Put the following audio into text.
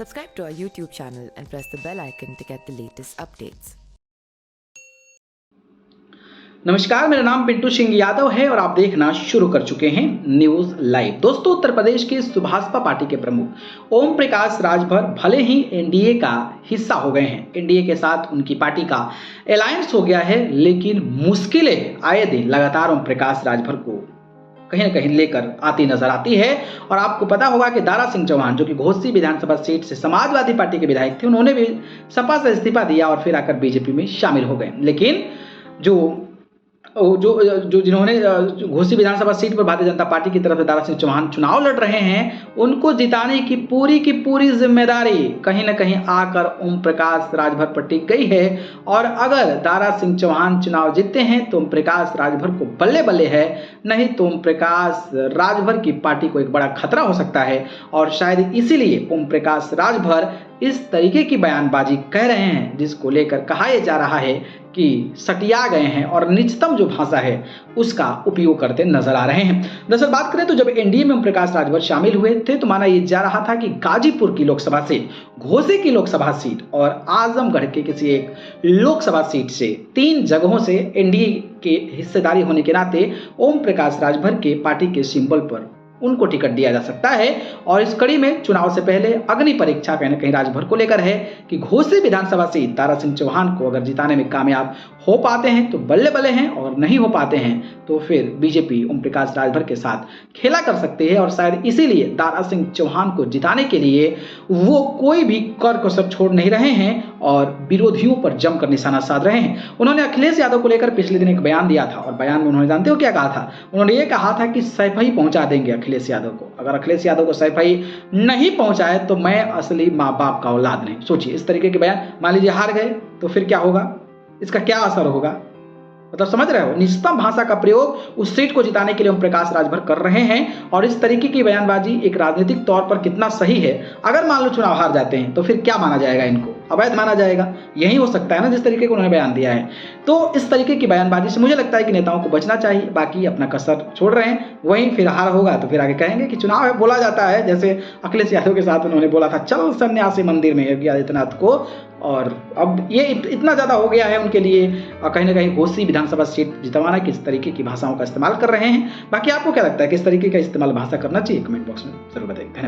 Subscribe to our YouTube channel and press the bell icon to get the latest updates. नमस्कार, मेरा नाम पिंटू सिंह यादव है और आप देखना शुरू कर चुके हैं न्यूज लाइव। दोस्तों, उत्तर प्रदेश की सुभाषपा पार्टी के प्रमुख ओम प्रकाश राजभर भले ही एनडीए का हिस्सा हो गए हैं, एनडीए के साथ उनकी पार्टी का अलायंस हो गया है, लेकिन मुश्किलें आए दिन लगातार ओम प्रकाश राजभर को कहीं न कहीं लेकर आती नजर आती है। और आपको पता होगा कि दारा सिंह चौहान, जो कि घोसी विधानसभा सीट से समाजवादी पार्टी के विधायक थे, उन्होंने भी सपा से इस्तीफा दिया और फिर आकर बीजेपी में शामिल हो गए। लेकिन जिन्होंने घोसी विधानसभा सीट पर भारतीय जनता पार्टी की तरफ से दारा सिंह चौहान चुनाव लड़ रहे हैं, उनको जिताने की पूरी जिम्मेदारी कहीं न कहीं आकर ओम प्रकाश राजभर पर टिक गई है। और अगर दारा सिंह चौहान चुनाव जीतते हैं तो ओम प्रकाश राजभर को बल्ले बल्ले है, नहीं तो ओम प्रकाश राजभर की पार्टी को एक बड़ा खतरा हो सकता है। और शायद इसीलिए ओम प्रकाश राजभर इस तरीके की बयानबाजी कह रहे हैं, जिसको लेकर कहा यह जा रहा है कि सटिया गए हैं और निचतम जो भाषा है उसका उपयोग करते नजर आ रहे हैं। दरअसल बात करें तो जब एनडीए में ओम प्रकाश राजभर शामिल हुए थे तो माना यह जा रहा था कि गाजीपुर की लोकसभा सीट, घोसी की लोकसभा सीट और आजमगढ़ के किसी एक लोकसभा सीट से 3 जगहों से एनडीए के हिस्सेदारी होने के नाते ओम प्रकाश राजभर के पार्टी के सिंबल पर उनको टिकट दिया जा सकता है। और इस कड़ी में चुनाव से पहले अग्नि परीक्षा कहीं न कहीं राजभर को लेकर है कि घोसी विधानसभा सीट दारा सिंह चौहान को अगर जिताने में कामयाब हो पाते हैं तो बल्ले बल्ले हैं, और नहीं हो पाते हैं तो फिर बीजेपी ओम प्रकाश राजभर के साथ खेला कर सकती है। और शायद इसीलिए दारा सिंह चौहान को जिताने के लिए वो कोई भी कर कसर छोड़ नहीं रहे हैं और विरोधियों पर जमकर निशाना साध रहे हैं। उन्होंने अखिलेश यादव को लेकर पिछले दिन एक बयान दिया था और बयान में उन्होंने जानते हो क्या कहा था? उन्होंने ये कहा था कि सैफई पहुंचा देंगे अखिलेश यादव को, अगर अखिलेश यादव को सैफई नहीं पहुंचाए तो मैं असली माँ बाप का औलाद नहीं। सोचिए, इस तरीके के बयान। मान लीजिए हार गए तो फिर क्या होगा, इसका क्या असर होगा? मतलब समझ रहे हो, निचतम भाषा का प्रयोग उस सीट को जिताने के लिए ओम प्रकाश राजभर कर रहे हैं। और इस तरीके की बयानबाजी एक राजनीतिक तौर पर कितना सही है? अगर मान लो चुनाव हार जाते हैं तो फिर क्या माना जाएगा? इनको अवैध माना जाएगा? यही हो सकता है ना, जिस तरीके का उन्होंने बयान दिया है। तो इस तरीके की बयानबाजी से मुझे लगता है कि नेताओं को बचना चाहिए। बाकी अपना कसर छोड़ रहे हैं, वहीं फिर हार होगा तो फिर आगे कहेंगे कि चुनाव है। बोला जाता है, जैसे अखिलेश यादव के साथ उन्होंने बोला था चल सन्यासी मंदिर में योगी आदित्यनाथ को, और अब ये इतना ज़्यादा हो गया है उनके लिए कहीं ना कहीं घोसी विधानसभा सीट जितवाना किस तरीके की भाषाओं का इस्तेमाल कर रहे हैं। बाकी आपको क्या लगता है, किस तरीके का इस्तेमाल भाषा करना चाहिए? कमेंट बॉक्स में जरूर बताइए। धन्यवाद।